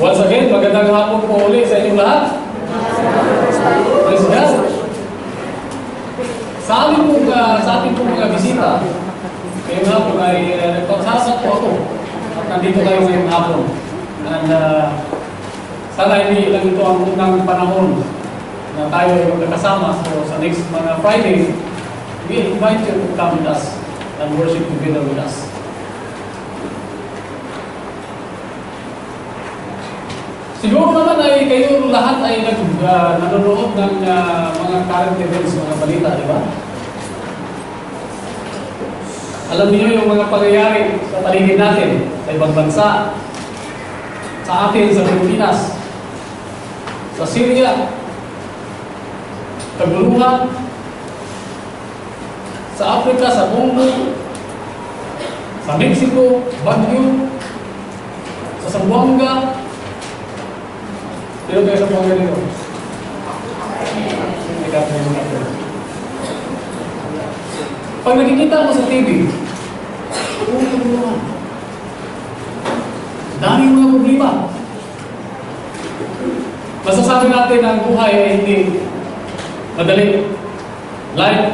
Once again, magandang hapon po ulit sa inyong lahat. Praise God. Sa ating pong mga bisita, ngayong hapon ay nagpagsasat po ako at nandito kayo ngayong hapon. And sana hindi lang ito ang unang panahon na tayo ay magkakasama. So sa next mga Friday, we invite you to come with us and worship together with us. Siguro naman ay kayo lahat ay nanonood ng mga current events, mga balita, di ba? Alam niyo yung mga pangyayari sa paligid natin, sa ibang bansa, sa atin, sa Pilipinas, sa Syria, kaguluhan, sa Africa, sa Congo, sa Mexico, Baguio, sa Zamboanga. Sino kayo sa Zamboanga dito? Pag nakikita mo sa TV, kaguluhan. Dami mga problema. Masasabi natin na ang buhay ay hindi madali. Life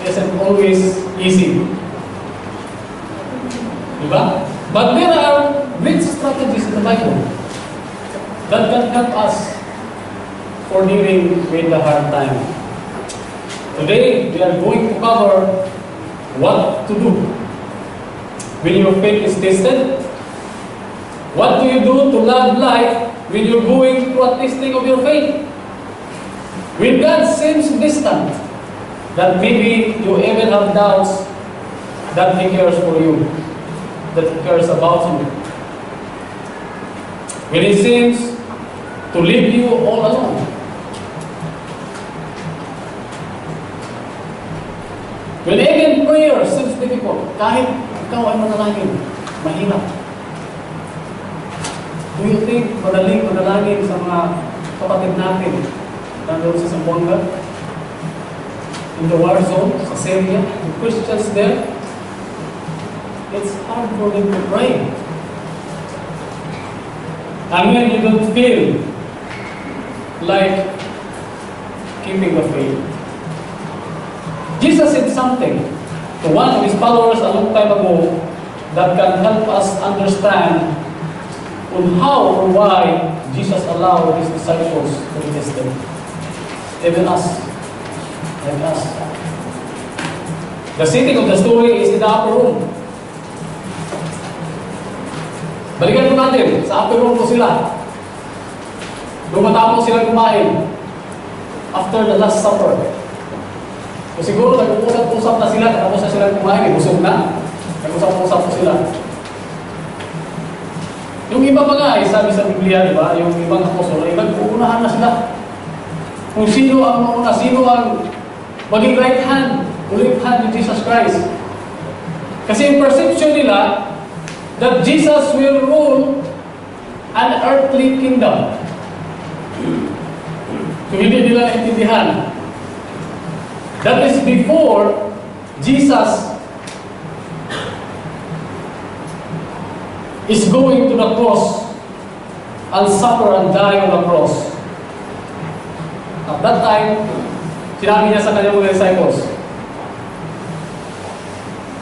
isn't always easy. Diba? But there are great strategies in the Bible that can help us for dealing with the hard time. Today, we are going to cover what to do when your faith is tested. What do you do to love life when you're going through a testing of your faith? When God seems distant, that maybe you even have doubts that He cares for you, that He cares about you. When He seems to leave you all alone. When even prayer seems difficult, kahit ikaw ay manalangin, mahirap. Do you think madaling manalangin sa mga kapatid natin nandoon sa Zamboanga, in the war zone, sa Syria, the Christians there? It's hard for them to pray. And when you don't feel like keeping the faith. Jesus said something to one of His followers a long time ago that can help us understand on how or why Jesus allowed His disciples to be tested. Even us. Like us. The setting of the story is in the upper room. Balikan po natin, sa upper room po sila. Dumatapos sila kumain after the Last Supper. So siguro nag-usap-usap na sila, tapos na sila kumain, busog na. Nag-usap-usap po sila. Yung iba pa nga, sabi sa Biblia, di ba? Yung ibang apostol, ay nag-uunahan na sila. Kung sino ang mauna, sino ang maging right hand, left hand ni Jesus Christ. Kasi yung perception nila that Jesus will rule an earthly kingdom. So hindi nila intindihan. That is before Jesus is going to the cross and suffer and die on the cross. At that time, sinabi niya sa kanyang mga disciples,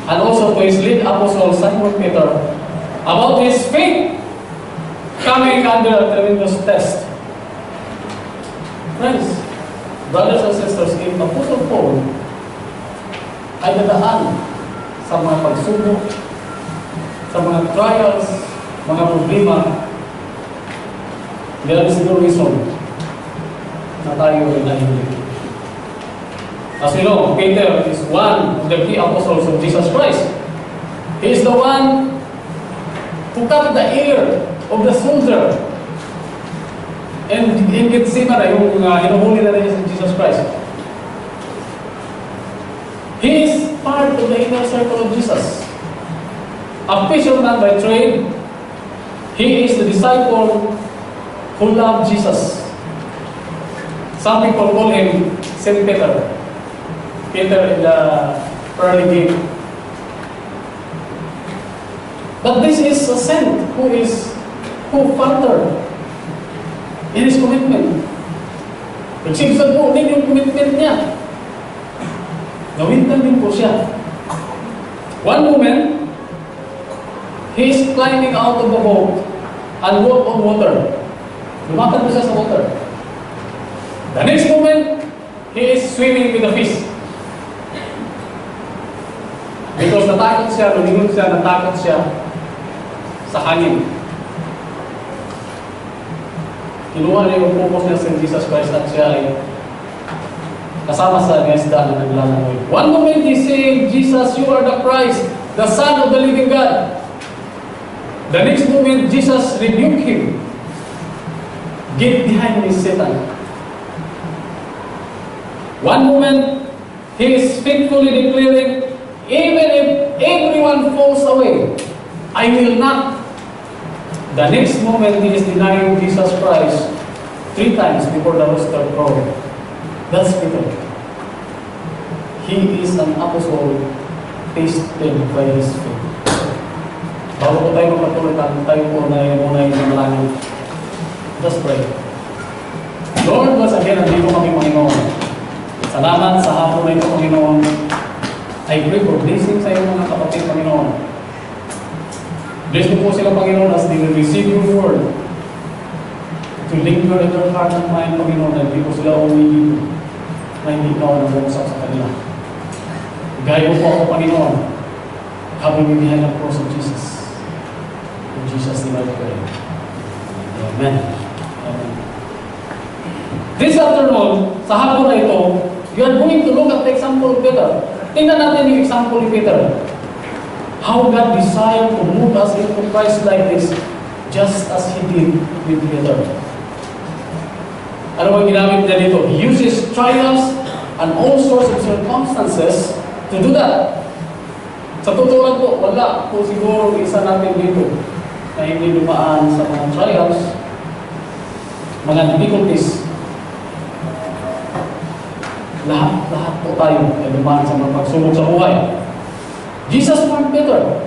and also to his lead apostle Simon Peter, about his faith coming under a tremendous test. Friends, brothers and sisters, if Apostle Paul ay dadaan sa mga pagsubok, sa mga trials, mga problema, there is no reason na tayo ay nahihili. As you know, Peter is one of the key apostles of Jesus Christ. He is the one who cut the ear of the soldier. And in Gethsemane, yung hinuhuli na rin sa Jesus Christ. He is part of the inner circle of Jesus. A fisherman by trade, he is the disciple who loved Jesus. Some people call him Saint Peter. Peter in the pearly gate. But this is a saint who faltered in his commitment. Nagsibsag po din yung commitment niya. Nawintan din po siya. One moment, he is climbing out of the boat and walk on water. Lumakad po siya sa water. The next moment, he is swimming with the fish. Because natakot siya sa hangin. Kinuha niya yung focus niya sa Jesus Christ at siya ay kasama sa isda na naglalangoy. One moment he said, Jesus, you are the Christ, the Son of the living God. The next moment, Jesus rebuked him. Get behind me, Satan. One moment, he is faithfully declaring, even if everyone falls away, I will not. The next moment, he is denying Jesus Christ 3 times before the rooster crowed. That's Peter. He is an apostle tasted by his faith. Bago po tayo magpatuloy, tayo po na muna yung manalangin. Just pray. Lord, once again, nandito kami, Panginoon. Salamat sa hapon na ito, Panginoon. I pray for blessing sa iyong mga kapatid, Panginoon. Bless mo po sila, Panginoon, as they will receive your word. To linger in their heart and mind, Panginoon, na hindi po sila uwi na hindi ikaw ang nag-uusap sa kanila. Guide mo po ako, Panginoon, habang yung behind the cross of Jesus. In Jesus' name I pray. Amen. Amen. This afternoon, sa hapon na ito, you are going to look at the example of Peter. Tingnan natin yung example ni Peter. How God desired to move us into Christ like this, just as He did with Peter. Ano bang ginamit niya dito? He uses trials and all sorts of circumstances to do that. Sa totoo lang po, wala po siguro isa natin dito na hindi dumaan sa mga trials, mga difficulties. Lahat po tayo ay dumaan sa mga pagsubok sa buhay. Jesus warned Peter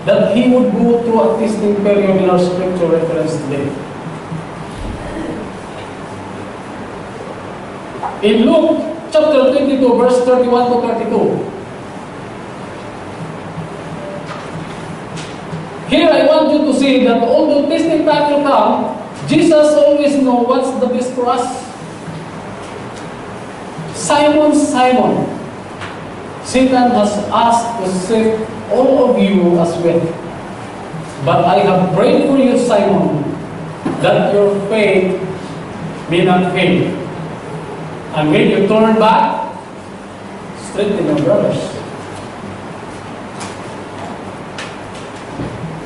that he would go through a testing period in our scripture reference today. In Luke chapter 22, verse 31 to 32. Here I want you to see that although testing time will come, Jesus always knows what's the best for us. Simon, Simon, Satan has asked to save all of you as well. But I have prayed for you, Simon, that your faith may not fail. And when you turn back, strengthen your brothers.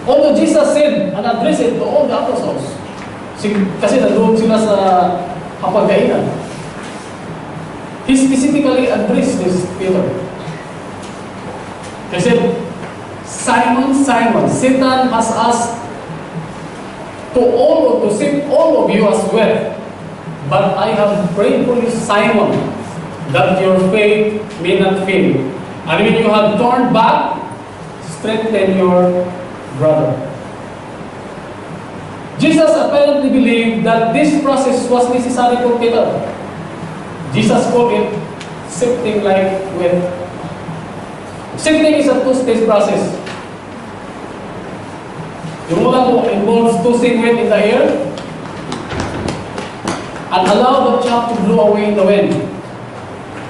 Although Jesus said and addressed it to all the apostles, kasi nandoon sila sa hapagkainan, He specifically addressed this Peter. He said, Simon, Simon, Satan has asked to save all of you as well. But I have prayed for you, Simon, that your faith may not fail. And when you have turned back, strengthen your brother. Jesus apparently believed that this process was necessary for Peter. Jesus called it sifting like wheat. Sifting is a two-stage process. Yung una po involves tossing wheat in the air and allow the chaff to blow away in the wind.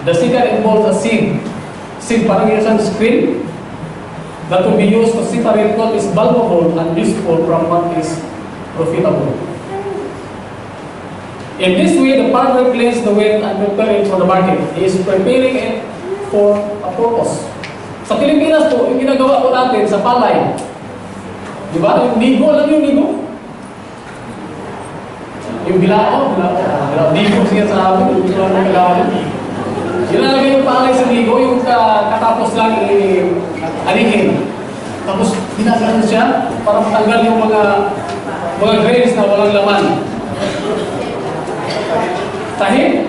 The second involves a sieve. Sieve parang isang screen that will be used to separate what is valuable and useful from what is profitable. In this way, the farmer cleans the wheat and prepares it for the market. He is preparing it for a purpose. Sa Pilipinas po, yung ginagawa po natin sa palay, di ba? Yung nigo, alam yung nigo? Yung bilao, nigo siya sa amin, yung bilao. Ginalagay yung palay sa nigo, yung katapos lang alihin. Tapos ginagawa siya para matanggal yung mga grains na walang laman. Tahim?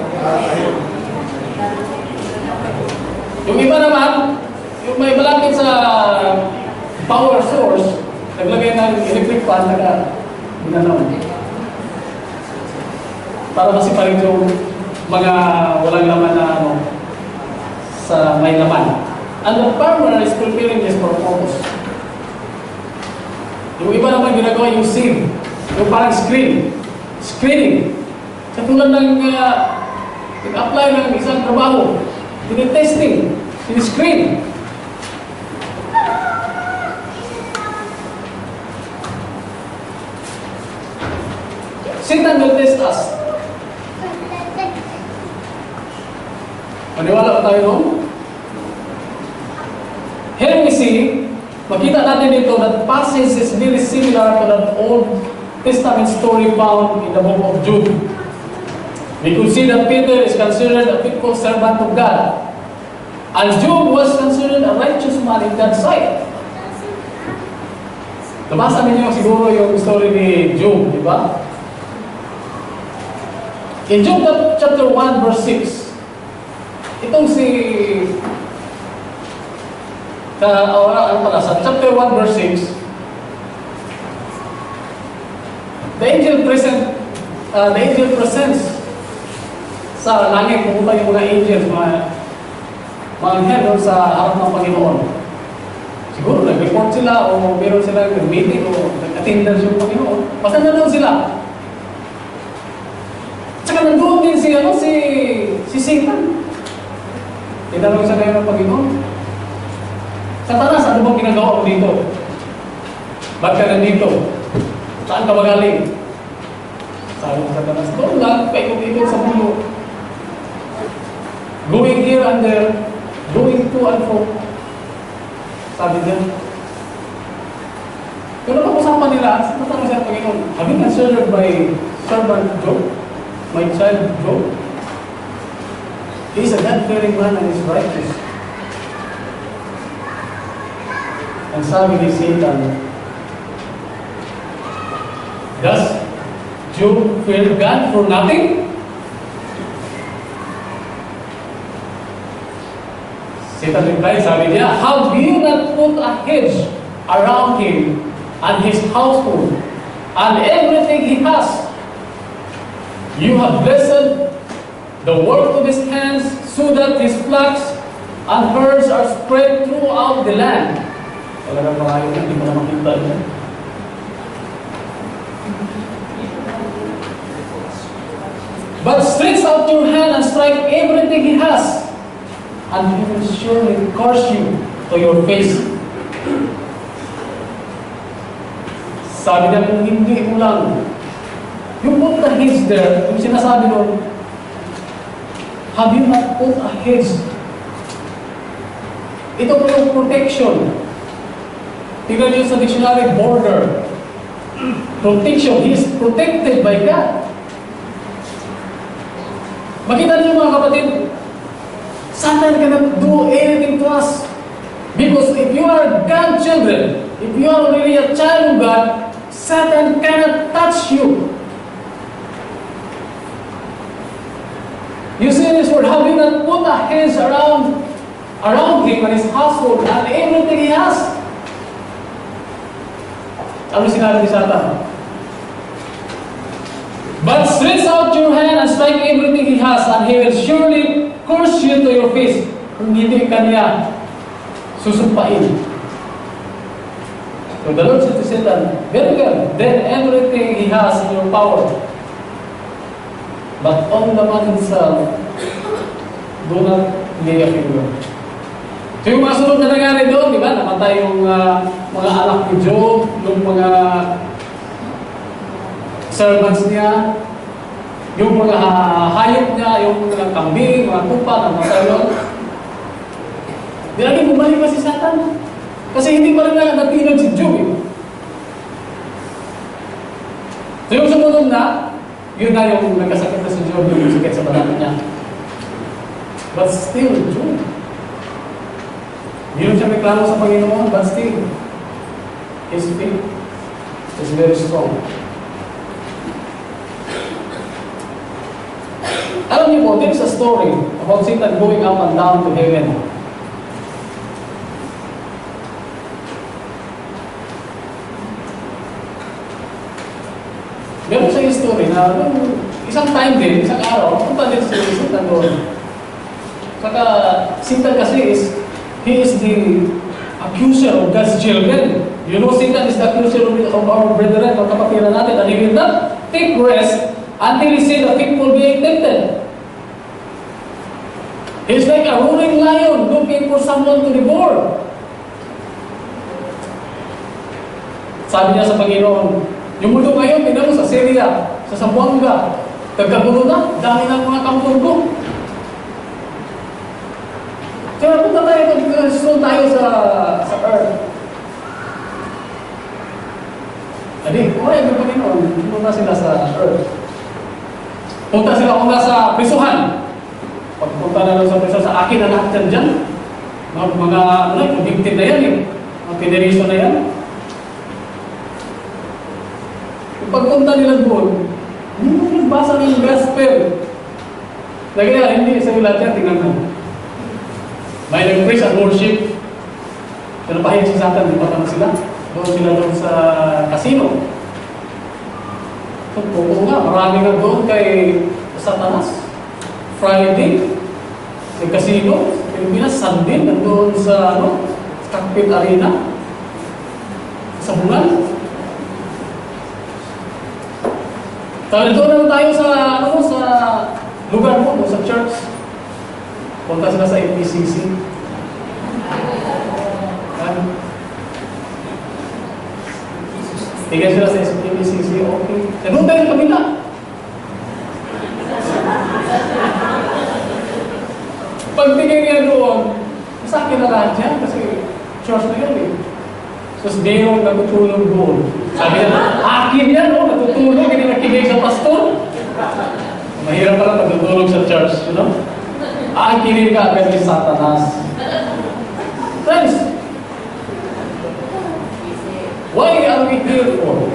Yung iba naman, malapit sa power source, naglagay ng electric fan, ginanaw. Para masiparin yung mga walang laman na sa may laman. And the farmer is preparing this for purpose. Yung iba naman ginagawa yung sieve, yung parang screening. Sa tulad ng nag-apply ng isang trabaho, tinitesting, tiniscreen. Satan will test us. Maniwala ba tayo noon? Here we see, makita natin dito that passage is very similar to that Old Testament story found in the book of Job. We could see that Peter is considered a faithful servant of God. And Job was considered a righteous man in God's sight. Nabasa ninyo siguro yung story ni Job, di ba? In Job chapter 1 verse 6, itong sa chapter 1 verse 6, the angel presents sa langit, pumunta yung mga angels, mga anghel doon sa harap ng Panginoon. Siguro nag-report sila o meron sila meeting o nag-attendance yung Panginoon. Basta nandun sila. Tsaka nandun din si Satan. Tinanong sa ngayon ng Panginoon, Satanas, ano bang ginagawa mo dito? Ba't ka nandito? Saan ka magaling? Sabi ng Satanas, doon lang, paikot-ikot sa mundo. Going here and there, going to and fro. Sabi niya. Pero pag-usapan nila, natanong siya ng Panginoon, have you considered my servant Job? My child Job? He is a God-fearing man and is righteous. And sabi ni Satan, does Job fear God for nothing? Satan replied, sabi niya, have you not put a hedge around him and his household and everything he has? You have blessed the work of his hands so that his flocks and herds are spread throughout the land. Talagang marami na, hindi mo na makita niya. But stretch out your hand and strike everything he has, and he will surely curse you to your face. Sabi niya, kung hindi mo lang, you put the hedge there, yung sinasabi doon, have you not put a hedge? Ito po yung protection. Tingnan niyo sa dictionary, border. Protection. He is protected by God. Makita niyo mga kapatid, Satan cannot do anything to us. Because if you are God's children, if you are really a child of God, Satan cannot touch you. You see this word, have you not put a hedge around him and his household and everything he has? Ano sinabi ni Satan? But stretch out your hand and strike everything he has, and he will surely curse you to your face. Kung hindi ka niya susumpain. So the Lord said to Satan, very good, then everything he has in your power. But on the man himself, do not lay a finger. So yung mga sunod na nangyari doon, di ba? Namatay yung mga anak ni Job, yung mga servants niya, yung mga hayop niya, yung mga kambing, mga tupa, namatay doon. Di lagi bumalik pa si Satan. Kasi hindi pa rin natinod si Job. So yung sumunod na, yun na yung nagkasakit na si Job, yung sakit sa banata niya. But still, Job. Hindi siya may klaro sa Panginoon, but still, his faith is very strong. Alam niyo po, there's a story about Satan going up and down to heaven. na isang time din, isang araw, punta din si Satan doon. Saka, Satan kasi he is the accuser of God's children. You know, Satan is the accuser of our brethren, ng kapatiran natin, and he will not take rest until he see the people being tempted. He's like a roaring lion looking for someone to devour. Sabi niya sa Panginoon, yung mundo ngayon, tingnan mo sa Syria, sa Zamboanga, nagkagulo na, dami ng mga kampurgo. Kaya punta tayo, mag-install tayo sa earth. Adi, okay, ng Panginoon, punta sila sa earth. Punta sila kung nasa prisuhan. Pagpunta na lang sa prisuhan, sa akin na lahat dyan. Mga convicted na yan eh. Mga federation na yan. Pagpunta nila doon, hindi mo nagbasa ng gospel. Kaya hindi sa lahat yan, tingnan mo. May nag-praise and worship. Pero pahit si Satan, di ba naman sila? Doon sila doon sa casino. Oo nga, marami nga doon kay Satanas. Friday, may casino. Pilipinas, Sunday, nandoon sa cockpit arena. Sa bungan. Kaya doon naman tayo sa, sa lugar mo, sa church. Punta sila sa FECC. Tingnan sila sa FECC, okay. Nandun tayo sa kabila. Pagtingin niya doon, sa akin na lahat yan, kasi church na yan eh. Tapos mayroong natutulog doon. Sabi niya, akin yan, natutulog, hindi nakinig sa pastor. Mahirap pala natutulog sa church, you know? Aakinin ka agad ni Satanas. Friends, why are we here for?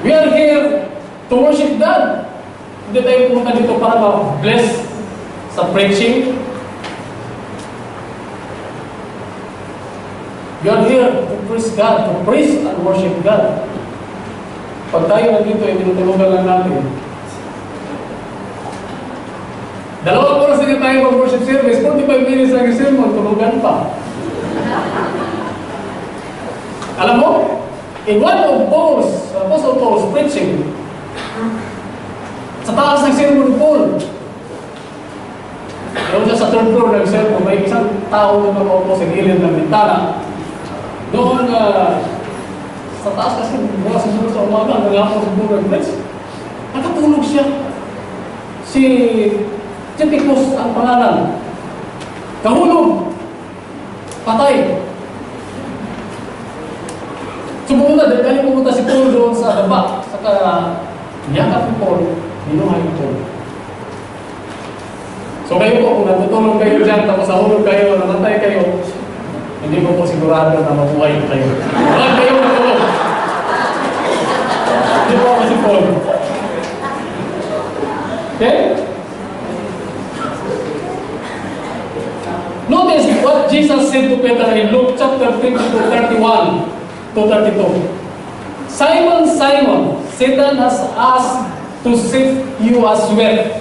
We are here to worship God. Hindi tayo pumunta dito para ma-bless sa preaching. We are here to praise God, to praise and worship God. Pag tayo nandito, tinutulugan lang natin. 2 oras na tayo mag-worship service, 45 minutes ang sermon, tulugan pa. Alam mo, in one of Paul's, Apostle Paul's preaching, sa taas ng sermon Paul, doon siya sa third floor ng sermon, may isang tao na nakaupo sa gilid ng bintana. Doon, sa taas kasi, mula siguro sa umaga, nag-apos siguro ng nakatulog siya. Si Tychicus ang pangalan. Kahulog. Patay. Sumunod na, dahil pumunta si Paul doon sa daba. Saka, yakap ni Paul, binuhay ni Paul. So kayo po, kung natutulog kayo dyan, tapos nahulog kayo, namatay kayo, hindi ko po sigurado na mabuhay kayo. Wala kayo matulog. Hindi po ako si Paul. Okay? Notice what Jesus said to Peter in Luke chapter 32, 31 to 32. Simon, Simon, Satan has asked to sift you as wheat.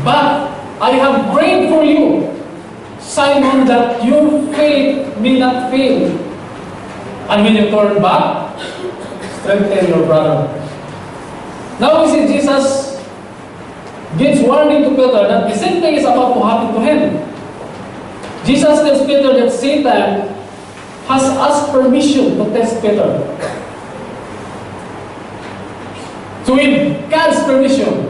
But I have prayed for you, Simon, that your faith may not fail. And when you turn back, strengthen your brother. Now we see Jesus gives warning to Peter that the same thing is about to happen to him. Jesus tells Peter that Satan has asked permission to test Peter. So with God's permission,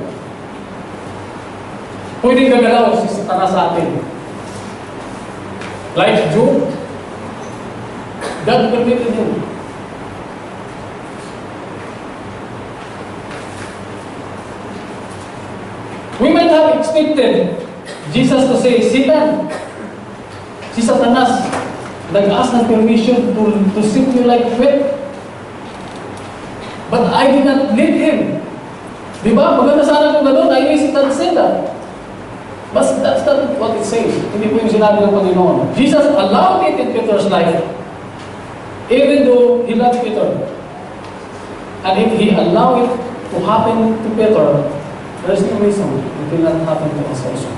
pwedeng gagalaw si Satanas sa atin. Like Job, God permitted him. We might have expected Jesus to say, Satan, si Satanas, nag-ask ng permission to sift you like wheat. But I did not lead him. Di ba? Maganda sana kung gano'n, I wish it had said that. But that's not what it says. Hindi po yung sinabi ng Panginoon. Jesus allowed it in Peter's life. Even though he loved Peter. And if He allowed it to happen to Peter, there's no reason it will not happen to us also.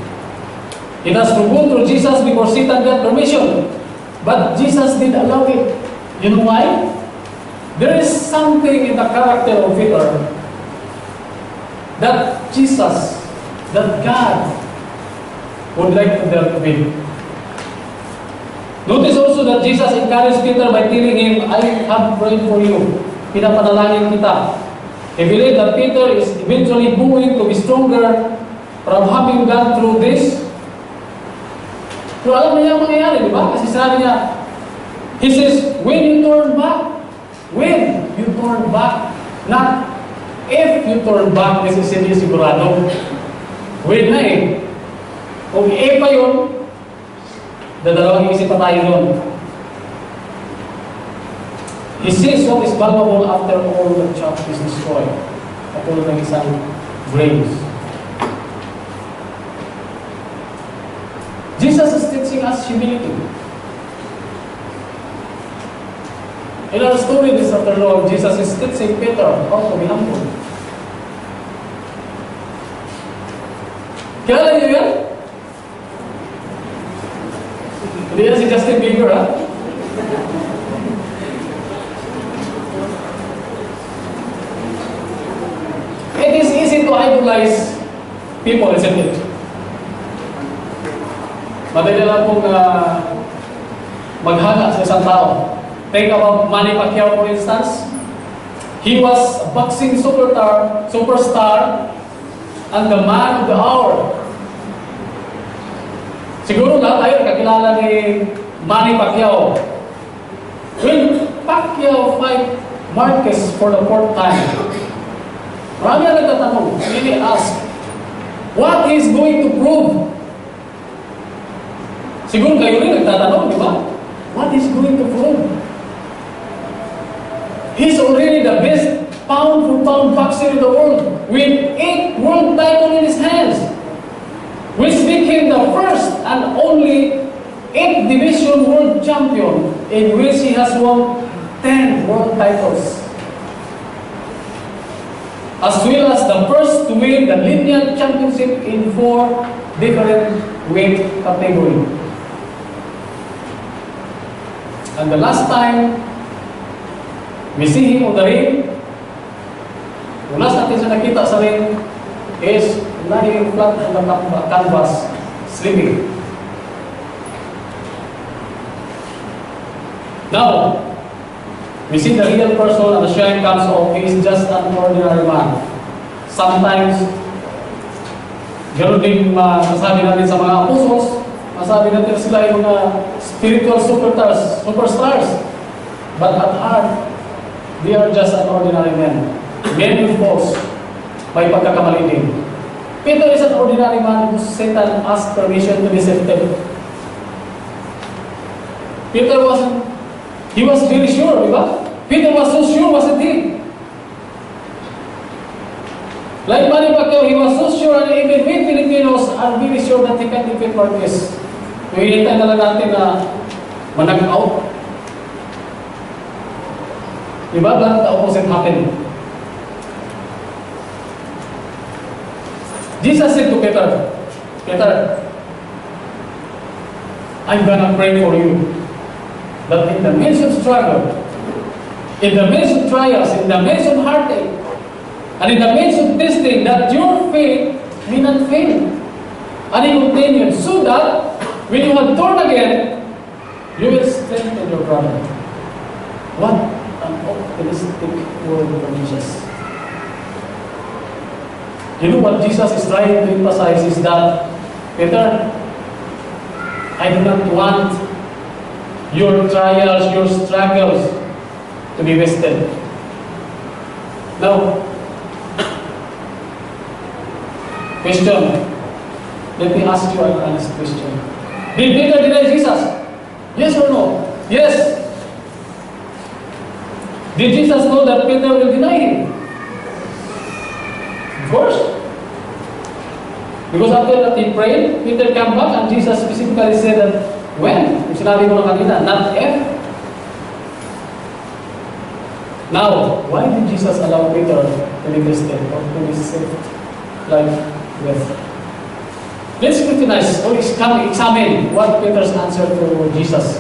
It has to go through Jesus before Satan got permission. But Jesus did allow it. You know why? There is something in the character of Peter that Jesus, that God would like to deal with. Notice also that Jesus encouraged Peter by telling him, I have prayed for you. Pinapanalangin kita. He believed that Peter is eventually going to be stronger from having gone through this. Pero alam niya ang mangyayari, di ba? Kasi sabi niya, He says, when you turn back, not if you turn back, this is hindi sigurado. When na eh. Kung pa yun, dadalawang isip pa tayo doon. He says what is valuable after all the chaff is destroyed. Katulad ng isang grains. Jesus is teaching us humility. In our story this afternoon, Jesus is teaching Peter how to be humble. Kilala niyo yan? Hindi yan si Justin Bieber, ha? It is easy to idolize people, isn't it? Madali lang pong maghanga sa isang tao. Think about Manny Pacquiao, for instance. He was a boxing superstar and the man of the hour. Siguro lahat tayo kakilala ni Manny Pacquiao. When Pacquiao fight Marquez for the 4th time, marami na nagtatanong, really ask, what is going to prove? Siguro kayo rin nagtatanong, di ba? What is going to prove? He's already the best pound-for-pound boxer in the world with 8 world titles in his hands, which became the first and only 8th division world champion in which he has won 10 world titles, as well as the first to win the lineal championship in 4 different weight categories. And the last time we see him on the ring, yung last natin siya nakita sa ring is lying flat on the canvas, sleeping. Now, we see the real person and the shine comes off. He is just an ordinary man. Sometimes, ganoon din masasabi natin sa mga apostles, masasabi natin sila yung mga spiritual superstars. But at heart, they are just an ordinary man. Men with faults, may pagkakamali din. Peter is an ordinary man who Satan asked permission to be tempted. He was very sure, di ba? Peter was so sure, wasn't he? Like Manny Pacquiao, he was so sure, and even we Filipinos are very sure that he can defeat Marquez. Yung hinintay na lang natin na manag-out. Diba? But the opposite happened. Jesus said to Peter, Peter, I'm gonna pray for you that in the midst of struggle, in the midst of trials, in the midst of heartache, and in the midst of testing, that your faith may not fail. And he continued, so that when you have torn again, you will strengthen your brother. What an optimistic word from Jesus. You know what Jesus is trying to emphasize is that, Peter, I do not want your trials, your struggles to be wasted. Now, question. Let me ask you an honest question. Did Peter deny Jesus? Yes or no? Yes. Did Jesus know that Peter will deny him? Of course. Because after that he prayed, Peter came back and Jesus specifically said that when? Yung sinabi mo na kanina, not if. Now, why did Jesus allow Peter to leave the step or to be saved like death? Let's scrutinize or examine what Peter's answer to Jesus.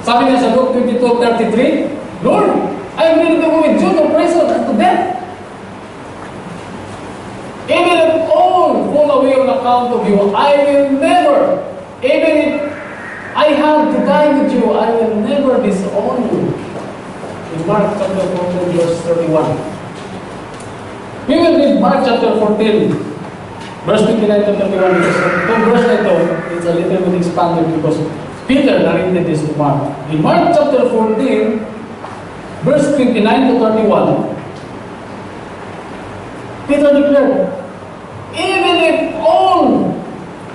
Sabi niya sa Luke 22:33, Lord, I am willing to go with you to prison and to death. Even if all fall away on account of you, I will never, even if I have to die with you, I will never disown you. In Mark chapter 14, verse 31. We will read Mark chapter 14, verse 29 to 31, because itong verse na ito, it's a little bit expanded because Peter narrated this to Mark. In Mark chapter 14, verse 29 to 31, Peter declared, even if all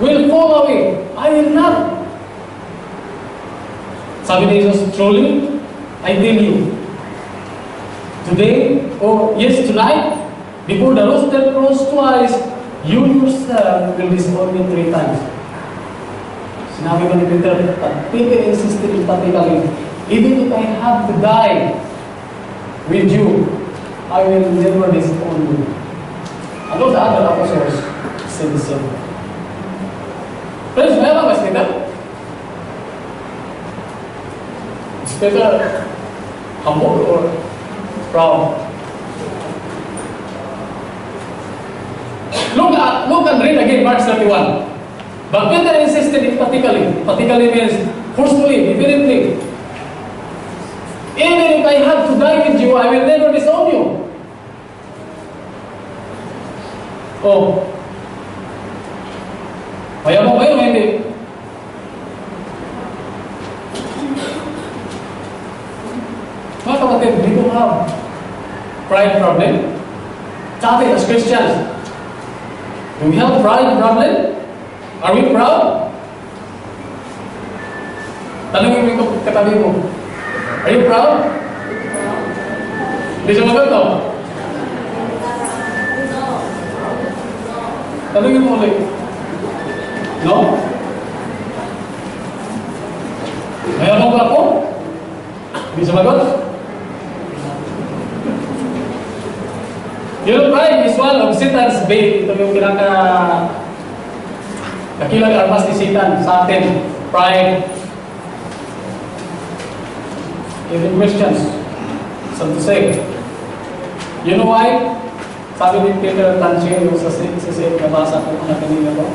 will fall away, I will not. Sabi ni Jesus, truly, I tell you, today, or yes, tonight, before the rooster crows twice, you yourself will disown me 3 times. Sinabi ko ni Peter, at Peter insisted emphatically, even if I have to die with you, I will never disown you. Ano the other apostles said the same. Friends, may alam ba si Peter? Is Peter humble or proud? Look and read again Mark 31. But Peter insisted emphatically. Emphatically means forcefully, definitely. Even if I have to die with you, I will never disown you. Oh. Kaya mo kayo, hindi. Mga kapatid, we don't have pride problem. Sa atin, as Christians, do we have pride problem? Are we proud? Tanungin mo yung katabi mo. Are you proud? Hindi siya magot, no? Tanungin mo ulit. No? Mayroon ba ako? Hindi siya magot? You know, pride is one of Satan's bait. Ito yung kakilang armas ni Satan sa atin. Pride. Even Christians, some to say. You know why? Sabi ni Peter Tanchir, yung sa 6 nabasa ko na kanina ko.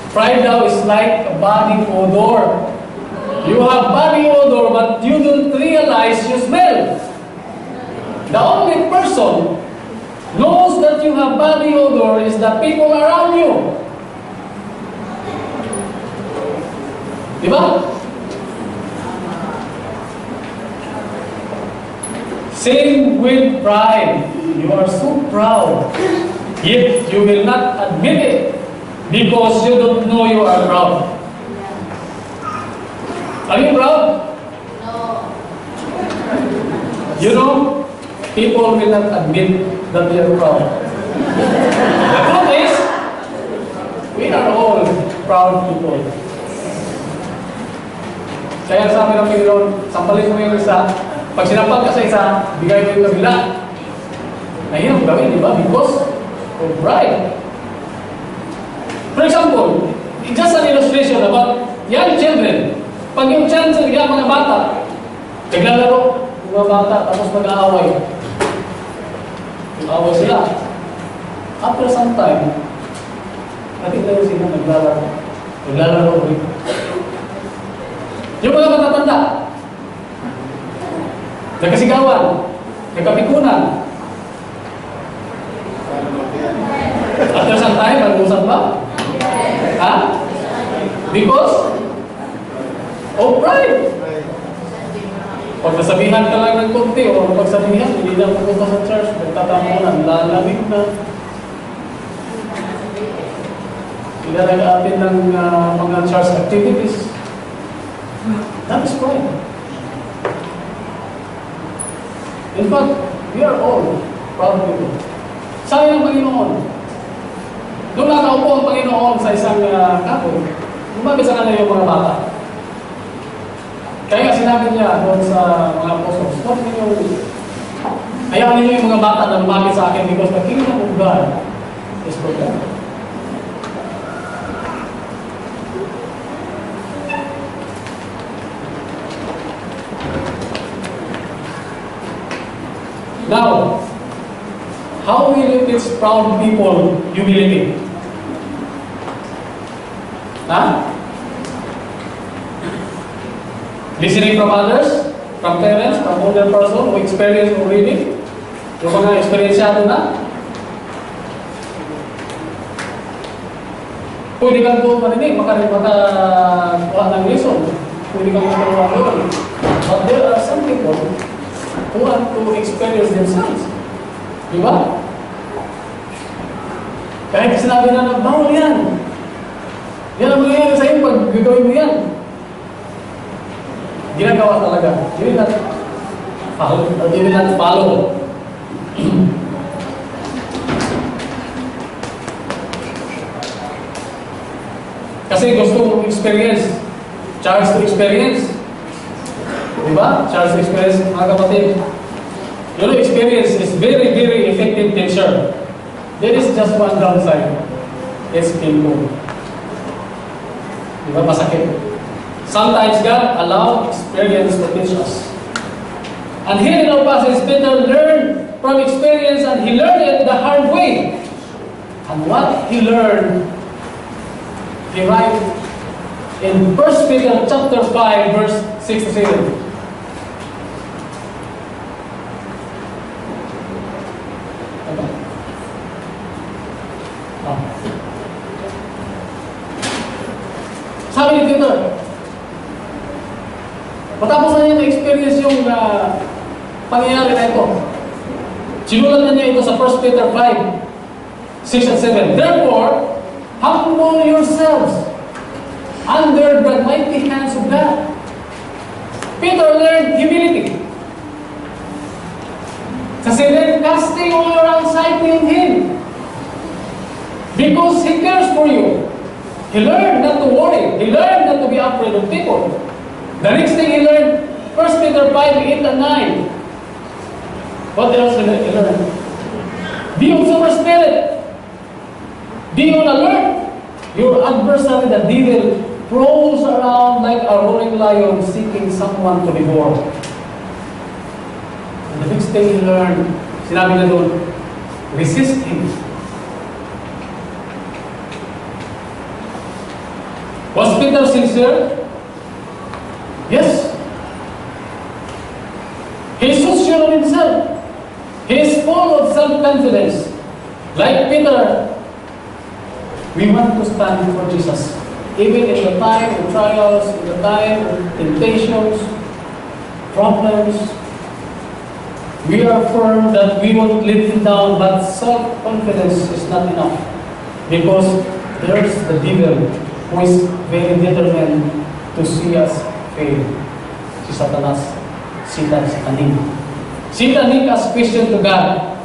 Pride daw is like a body odor. You have body odor, but you don't realize you smell. The only person knows that you have body odor is the people around you. Diba? Same with pride. You are so proud, yet you will not admit it because you don't know you are proud. Are you proud? No. You know, people will not admit that they are proud. The truth is, we are all proud people. Kaya sabi ng Panginoon, sampalin mo yung isa. Pag sinampal ka sa isa, bigay mo yung kabila. Mahirap gawin, di ba? Because of pride. For example, just an illustration about young children. Pag yung children, mga bata, naglalaro, mga bata, tapos mag-aaway. Mag-aaway sila. After some time, natignan sila naglalaro. Naglalaro ulit. Yung mga matatanda, nagkasigawan, nagkapikunan. After some time, mag-usap ba? Ha? Because of pride. Pag nasabihan ka lang ng konti, o pagsabihan, hindi na pupunta sa church, nagtatamunan, lalamig na. Sila nag-aatin ng mga church activities. That is pride. In fact, we are all proud people. Sabi ng Panginoon, nung nakaupo ang Panginoon sa isang kapoy, Lumapit sa kanila yung mga bata. Kaya nga sinabi niya doon sa mga apostles, huwag ninyo, hayaan ninyo yung mga bata na lumapit sa akin because the kingdom of God is for them. Now, how will you teach proud people humility? Huh? Listening from others, from parents, from older person who experience already. Yung mga experiensyado na. Pwede kang doon marinig, makakuha ng lesson. Pwede kang makakuha doon. But there are some people who want to experience themselves. Di ba? Kahit sinabi na bawal yan. Yan ang mangyayari sa iyo pag gagawin mo yan. Ginagawa talaga. You will not follow. You will not follow. Kasi gusto mong experience. Charge to experience. Diba? Charge to experience, mga kapatid. You know, experience is very, very effective teacher. There is just one downside. It's painful. Diba? Masakit. Sometimes God allows experience to teach us. And here in our passage, Peter learned from experience and he learned it the hard way. And what he learned, he writes in 1 Peter chapter 5, verse 6 to 7. Sabi ni Peter, matapos na niya na-experience yung pangyayari na ito, sinulat na niya ito sa 1 Peter 5, 6 and 7. Therefore, humble yourselves under the mighty hands of God. Peter learned humility. Kasi then, casting all your anxiety on Him. Because He cares for you. He learned not to worry. He learned not to be afraid of people. The next thing he learned, 1 Peter 5, 8 and 9. What else did he learn? Be of sober spirit. Be on alert. Your adversary, the devil, prowls around like a roaring lion seeking someone to devour. And the next thing he learned, sinabi na doon, resist him. Was Peter sincere? Yes. He is so sure of himself. He is full of self-confidence. Like Peter, we want to stand before Jesus. Even in the time of trials, in the time of temptations, problems, we are firm that we won't let him down, but self-confidence is not enough. Because there's the devil who is very determined to see us fail. Si Satanas, Satan, Satanik. Satanik as Christian to God.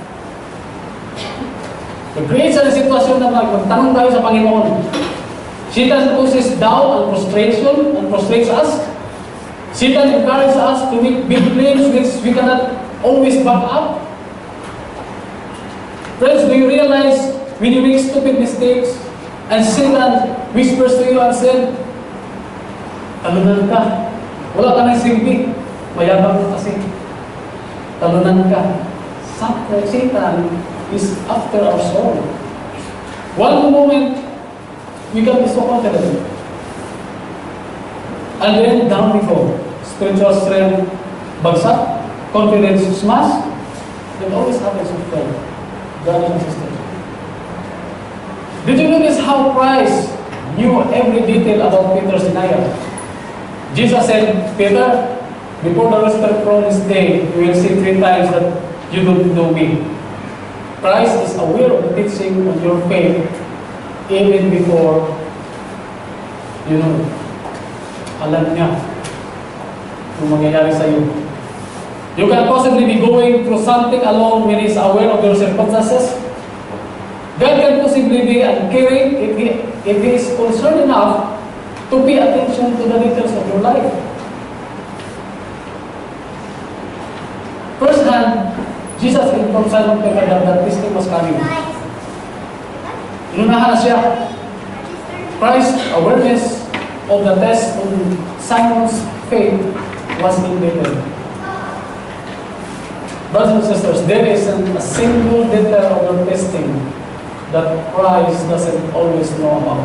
Nag-create sa sitwasyon na magtanong tayo sa Panginoon. Satan causes doubt and frustration and frustrates us. Satan encourages us to make big claims which we cannot always back up. Friends, do you realize when you make stupid mistakes and Satan whispers to you and said, talunan ka. Wala ka ng silbi. Mayabang ka kasi. Talunan ka. Satan is after our soul. One moment, we can be so confident. And then down we go. Spiritual strength bagsak. Confidence smash. It always happens with God. God and sisters. Did you notice how Christ knew every detail about Peter's denial? Jesus said, Peter, before the rooster crows this day, you will say 3 times that you don't know me. Christ is aware of the teaching on your faith even before you know. Alam niya kung mangyayari sa iyo. You can possibly be going through something alone when He is aware of your circumstances. God can possibly be uncaring if he is concerned enough to pay attention to the details of your life. First hand, Jesus informed Simon Peter that this thing was coming. Inunahan na siya. Christ's awareness of the test on Simon's faith was invaded. Brothers and sisters, there is a single detail of your testing that Christ doesn't always know about.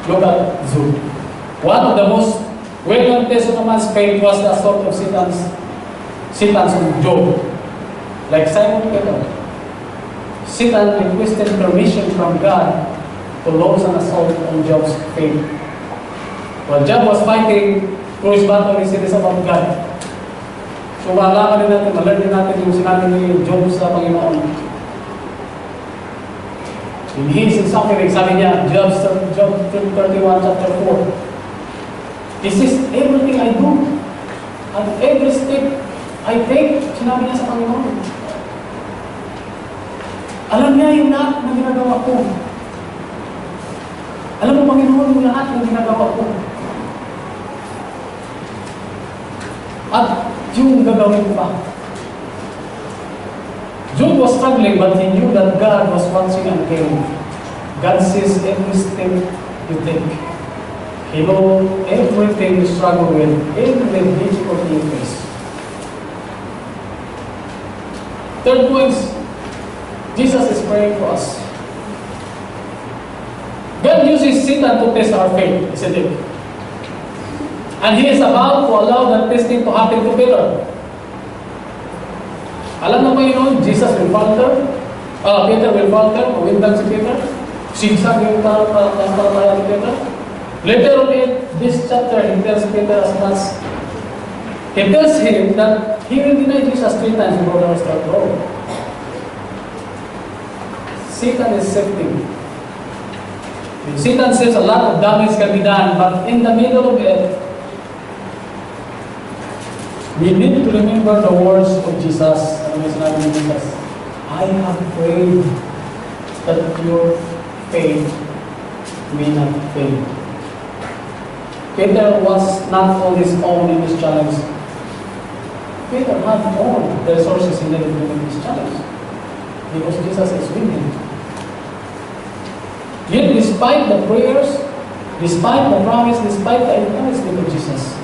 Look at Job. One of the most well-known tests of a man's faith was the assault of Satan's on Job. Like Simon Peter, Satan requested permission from God to launch an assault on Job's faith. While Job was fighting through his battle, he said it's about God. So malaman din natin, malern din natin yung sinabi ni Job sa Panginoon. In his suffering, sabi niya, Job 31 chapter 4, he says, everything I do, and every step I take, sinabi niya sa Panginoon. Alam niya yung lahat na ginagawa ko. Alam mo, Panginoon, yung lahat na ginagawa ko. At yung gagawin pa. Job was struggling, but he knew that God was watching and caring. God sees every step you take. He knows everything you struggle with, every difficulty you face. Third point, Jesus is praying for us. God uses Satan to test our faith, isn't it? And he is about to allow that testing to happen to Peter. Alam na ba yun, Jesus will falter, Peter will falter, mawindan si Peter, sigsag yung palataya ni Peter. Later on in this chapter, he tells Peter as much. He tells him that he will deny Jesus 3 times before the rest of the world. Satan is sifting. Satan says a lot of damage can be done, but in the middle of it, we need to remember the words of Jesus. Ano yung sinabi ni Jesus? I have prayed that your faith may not fail. Peter was not on his own in this challenge. Peter had all the resources he needed to meet this challenge because Jesus is with him. Yet despite the prayers, despite the promise, despite the encouragement of Jesus,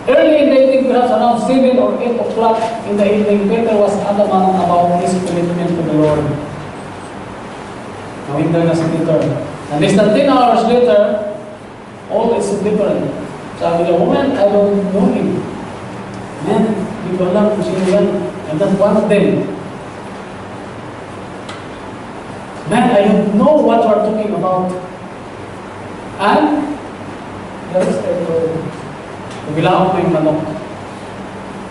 early in the evening, perhaps around 7 or 8 o'clock in the evening, Peter was adamant about his commitment to the Lord. Nawinda na si Peter. And less than 10 hours later, all is so different. Sabi niya, woman, I don't know him. Man, hindi ko alam kung sino yan. I'm not one of them. Man, I don't know what you are talking about. And, the rest I told you. Bilang ko yung manok.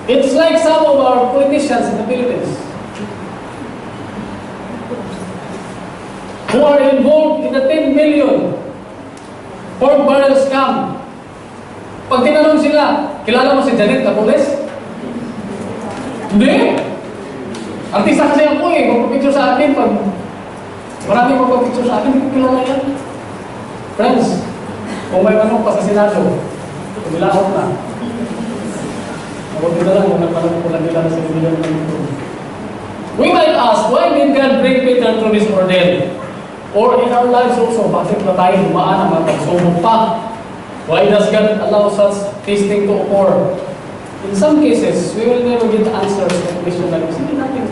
It's like some of our politicians in the Philippines who are involved in the 10 million pork barrel scam. Pag tinanong sila, kilala mo si Janet Capules? Hindi. Artista kasi ako eh. Magpapicture sa akin. Pag maraming magpapicture sa akin, hindi ko kilala yan. Friends, kung may manok pa sa Senado, kumilahot na. Mabuti na lang kung nagpanong ko lang nila sa bilang ng ito. We might ask, why did God bring Peter through this ordeal? Or in our lives also, bakit na tayo dumaan ang mapagsubok pa? Why does God allow such testing to occur? In some cases, we will never get answers to the question like this. Hindi natin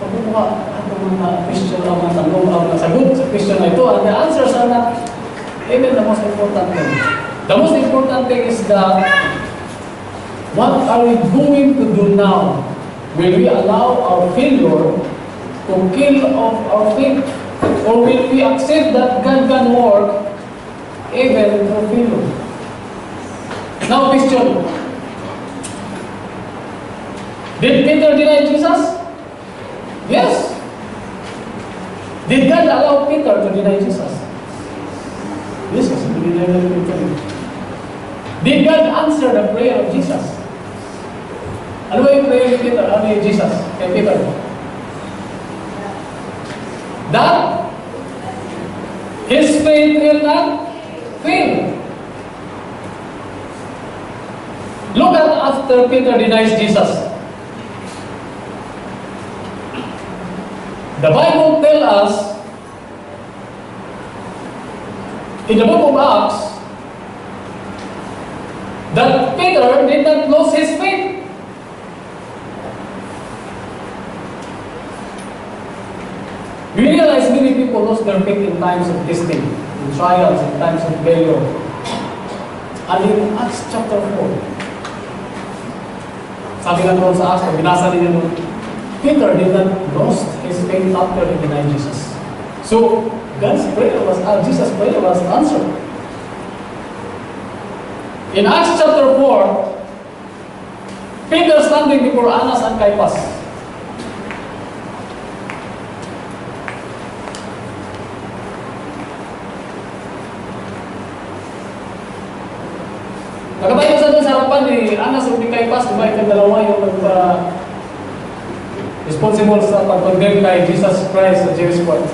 pagbubuka at mga question ang mga tanong ang nasagot sa question na ito. And the answers are not even the most important thing. The most important thing is that what are we going to do now? Will we allow our failure to kill off our faith? Or will we accept that God can work even through failure? Now question. Did Peter deny Jesus? Yes. Did God allow Peter to deny Jesus? Yes, he denied Peter. Did God answer the prayer of Jesus? Ano ba yung prayer ni Peter? Ano yung Jesus? Kay Peter? That his faith will not fail. Look at after Peter denies Jesus. The Bible tells us in the book of Acts that Peter did not lose his faith. We realize many people lose their faith in times of testing, in trials, in times of failure. And in Acts chapter 4, sabi nga doon sa Acts, binasa niya doon, Peter did not lose his faith after he denied Jesus. So, Jesus' prayer was answered. In Acts chapter 4, Peter standing before Annas and Caiaphas. Nakatayo sa doon sa harapan ni Annas at ni Caiaphas, diba itong dalawa yung responsible sa pag-condemn kay Jesus Christ sa Jewish court.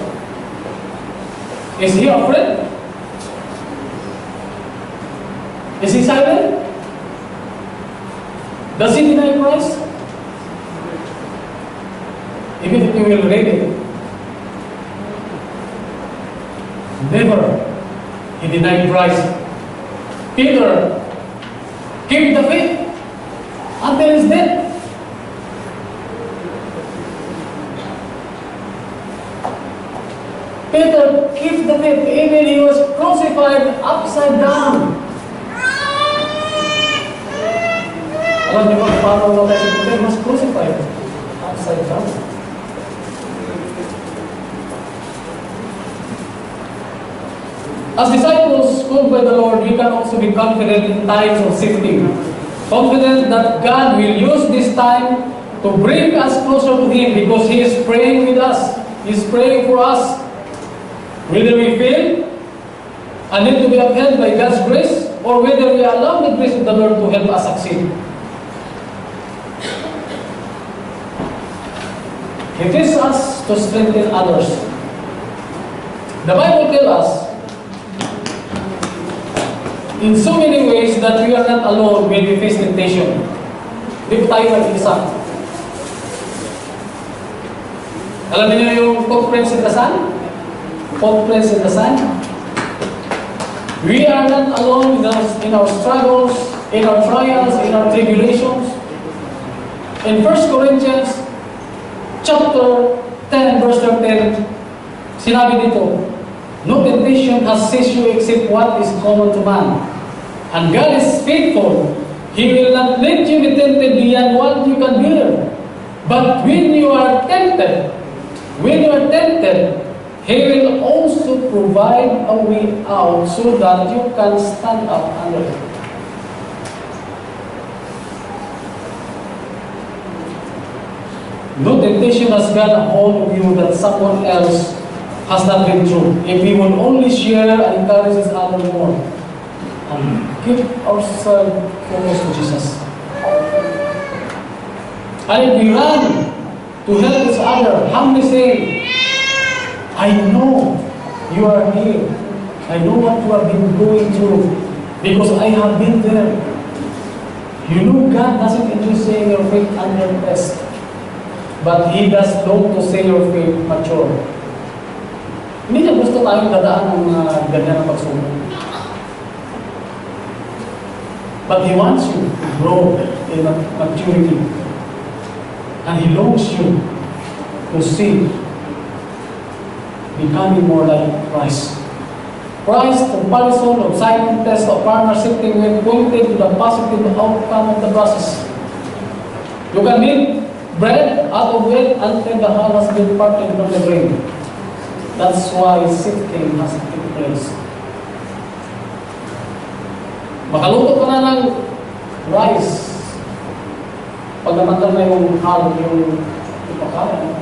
Is he afraid? Is he silent? Does he deny Christ? Even if you will read it, never he denied Christ. Peter kept the faith until his death. Peter kept the faith even he was crucified upside down. Alam niyo ba paano naman si Peter was crucified upside down? As disciples called by the Lord, we can also be confident in times of sifting. Confident that God will use this time to bring us closer to Him because He is praying with us. He is praying for us. Whether we fail and need to be upheld by God's grace, or whether we allow the grace of the Lord to help us succeed. It is us to strengthen others. The Bible tells us in so many ways that we are not alone when we face temptation. Di po tayo nag-isa. Alam niyo yung footprints in the sun? Footprints in the sun? We are not alone in our struggles, in our trials, in our tribulations. In 1 Corinthians chapter 10 verse 13, sinabi dito, no temptation has seized you except what is common to man. And God is faithful. He will not let you be tempted beyond what you can bear. But when you are tempted, He will also provide a way out so that you can stand up under it. No temptation has got a hold of you that someone else has not been through. If we will only share and encourage each other more and keep ourselves focused to Jesus. And if we run to help each other, humbly say, I know you are here. I know what you have been going through because I have been there. You know God doesn't enjoy seeing your faith under test, but He does long to see your faith mature. Hindi niya gusto tayong dadaan ng ganyan na pagsubok. But He wants you to grow in maturity. And He longs you to see becoming more like Christ. Christ's comparison of silent test of partner sifting when pointed to the positive outcome of the process. You can eat bread out of it until the hull has been parted from the grain. That's why sifting has taken place. Makaluto ka na ng rice. Pag namatay na yung hull, yung ipakain,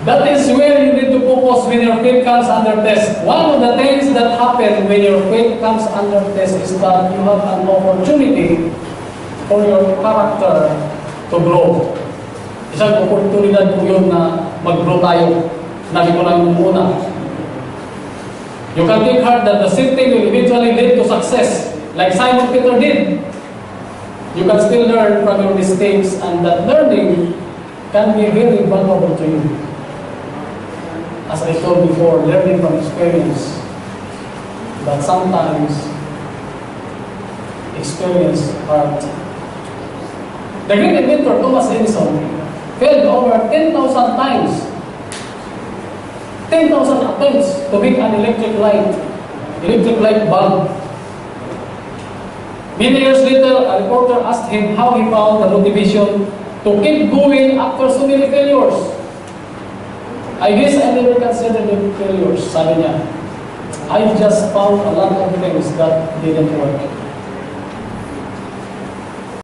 that is where you need to focus when your faith comes under test. One of the things that happen when your faith comes under test is that you have an opportunity for your character to grow. Isang oportunidad po yun na mag-grow tayo. Sinabi ko lang muna. You can take heart that the same thing will eventually lead to success, like Simon Peter did. You can still learn from your mistakes, and that learning can be very valuable to you. As I told before, learning from experience. But sometimes, experience hurt. The great inventor Thomas Edison failed over 10,000 times. 10,000 attempts to make an electric light bulb. Many years later, a reporter asked him how he found the motivation to keep going after so many failures. I guess I never considered them failures, sabi niya. I just found a lot of things that didn't work.